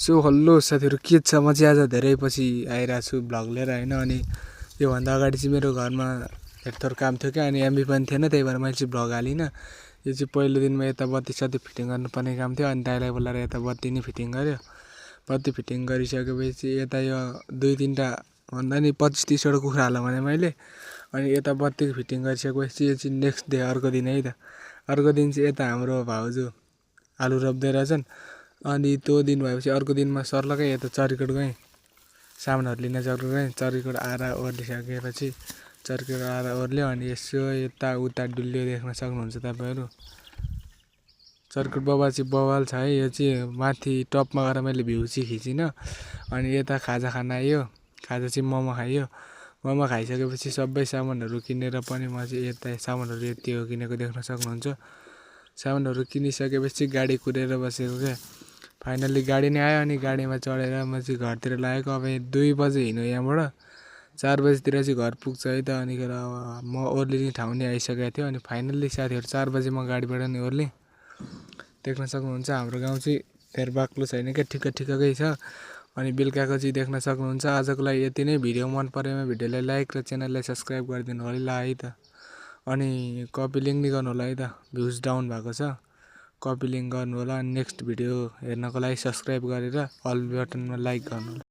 so hello साथीहरु के छ म चाहिँ आज धेरै पछि आइरहेको छु भ्लग लिएर हैन अनि यो भन्दा अगाडि चाहिँ मेरो घरमा हेरथोर काम थियो के अनि एमबी पनि थिएन त्यही भएर मैले चाहिँ भ्लग हालिन यो चाहिँ पहिलो दिनमा यता बत्ती सत्ती फिटिङ गर्नुपर्ने काम थियो अनि दाइलाई बोलाएर यता बत्ती नि फिटिङ गर्यो बत्ती फिटिङ गरिसकेपछि यता यो 2-3 टा भन्दा नि 25-30 वटा कुखुरा हाल्न भने मैले अनि यता बत्ती फिटिङ गरिसकेपछि यो चाहिँ नेक्स्ट डे अर्को दिन है त अर्को दिन चाहिँ यता हाम्रो भाउजू आलु रोप्दै रहेछन् अनि त्यो दिन भएपछि अर्को दिनमा सर्लकै यता चरीकोट गएँ सामानहरु लिन चरीकोट आएर ओर्लिसकेपछि चरीकोट आएर ओर्ल्यो अनि यसो यता उता डुल्यो देख्न सक्नुहुन्छ तपाईहरु चरकोट बाबा चाहिँ बवाल छ है यो चाहिँ माथि टपमा गएर मैले भ्यू चाहिँ खिचिन अनि यता खाजा खान आयो खाजा चाहिँ मोमो खाइयो मोमो खाइसकेपछि सबै सामानहरु किनेर पनि म चाहिँ यता सामानहरु यति हो किनेको देख्न सक्नुहुन्छ सामानहरु किनिसकेपछि गाडी कुरेर बसेको के फाइनली गाडी नै आयो अनि गाडीमा चढेर म चाहिँ घरतिर लागेको अब 2 बजे हिँड्यो यहाँबाट 4 बजेतिर चाहिँ घर पुग्छ है त अनि म ओर्लिने ठाउँ नै आइसकेको थियो अनि फाइनली साथीहरु 4 बजे म गाडीबाट नि ओर्ले देख्न सक्नुहुन्छ हाम्रो गाउँ चाहिँ धेर बाक्लो छैन के ठिक्कै छ अनि बेलुकाको चाहिँ देख्न सक्नुहुन्छ आजको लागि यति नै भिडियो मन परेमा भिडियोलाई लाइक र च्यानललाई सब्स्क्राइब गरिदिनु होला है त अनि कपी लिंक नि गर्नु होला है त भ्युज डाउन भएको छ कपी लिंक गर्नु होला नेक्स्ट भिडियो हेर्नको लागि सब्स्क्राइब गरेर अल बटनमा लाइक गर्नु